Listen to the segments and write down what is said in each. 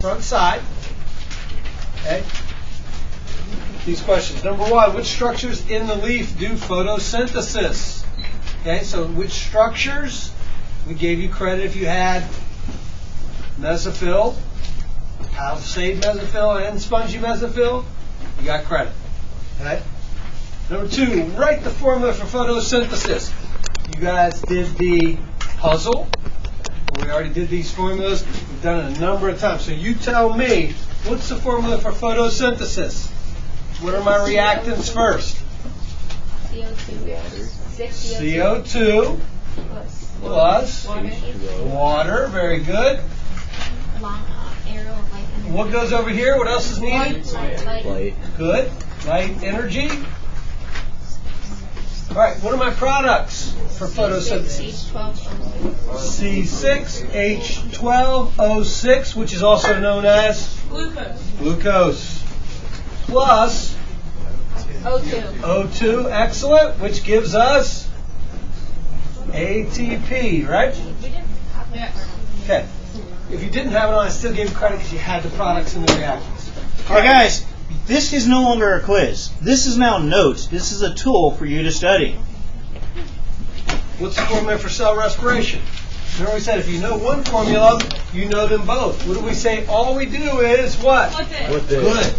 front side. Okay. These questions. Number one, which structures in the leaf do photosynthesis? Okay, so which structures? We gave you credit if you had mesophyll, palisade mesophyll, and spongy mesophyll. You got credit. Okay. Number two, write the formula for photosynthesis. You guys did the puzzle. We already did these formulas. We've done it a number of times. So you tell me, what's the formula for photosynthesis? What are my reactants first? CO2 plus water. Very good. What goes over here? What else is needed? Light. Good. Light energy. All right. What are my products for photosynthesis? C6H12O6, which is also known as glucose. Plus O2. Excellent. Which gives us ATP, right? Okay. If you didn't have it on, I still gave you credit because you had the products and the reactions. All right, guys, this is no longer a quiz. This is now notes. This is a tool for you to study. What's the formula for cell respiration? Remember we said if you know one formula, you know them both. What do we say? All we do is what? Flip it. Flip it. Good.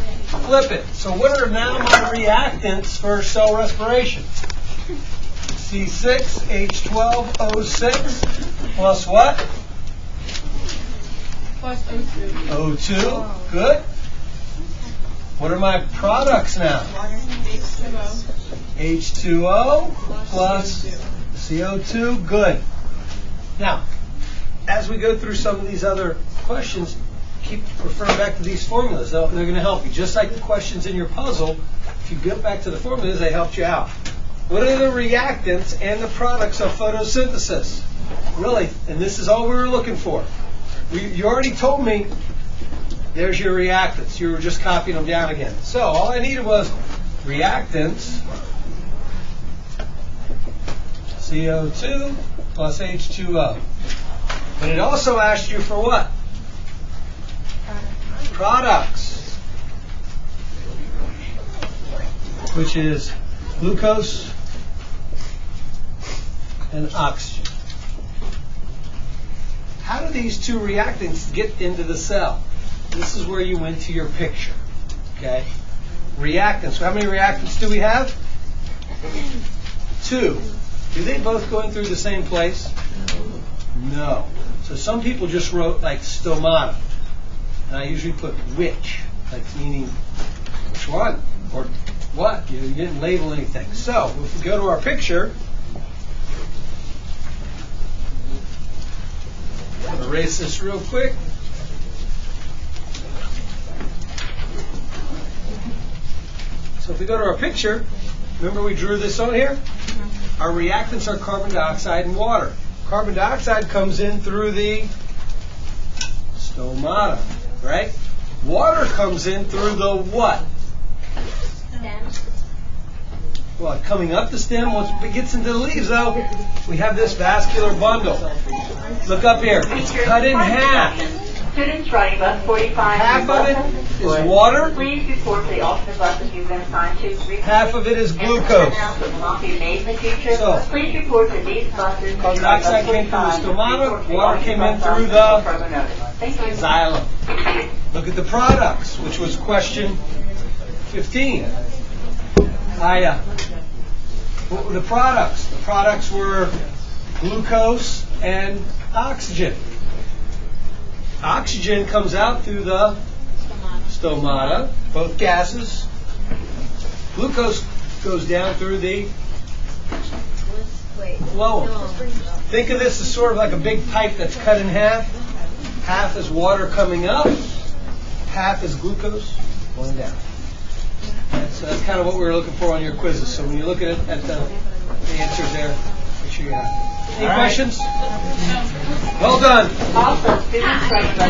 Flip it. So what are now my reactants for cell respiration? C6H12O6 plus what? Plus O2. O2. Good. What are my products now? H2O plus CO2. Good. Now, as we go through some of these other questions, keep referring back to these formulas. They're going to help you. Just like the questions in your puzzle, if you get back to the formulas, they helped you out. What are the reactants and the products of photosynthesis? Really, and this is all we were looking for. You already told me there's your reactants. You were just copying them down again. So all I needed was reactants, CO2 plus H2O. But it also asked you for what? Products, which is glucose and oxygen. How do these two reactants get into the cell? This is where you went to your picture. Okay? Reactants. So how many reactants do we have? 2. Do they both go in through the same place? No. So some people just wrote like stomata. And I usually put which, like meaning which one or what. You didn't label anything. So if we go to our picture, I'm going to erase this real quick. So if we go to our picture, remember we drew this on here? Our reactants are carbon dioxide and water. Carbon dioxide comes in through the stomata, right? Water comes in through the what? Stem. Well, coming up the stem, once it gets into the leaves, though, we have this vascular bundle. Look up here. It's cut in half. Students riding bus 45. Half of it is water. Please report to the alternate buses you've been assigned to. Half of it is glucose. Will not be made in the future. So, Please report that these buses. carbon dioxide came through the stomata, water came in through the xylem. Look at the products, which was question 15. What were the products? The products were glucose and oxygen. Oxygen comes out through the stomata, both gases. Glucose goes down through the phloem. Think of this as sort of like a big pipe that's cut in half. Half is water coming up, half is glucose going down. That's kind of what we were looking for on your quizzes. So when you look at the answers there, make sure you have it. Any questions? Well done. Also, students riding bus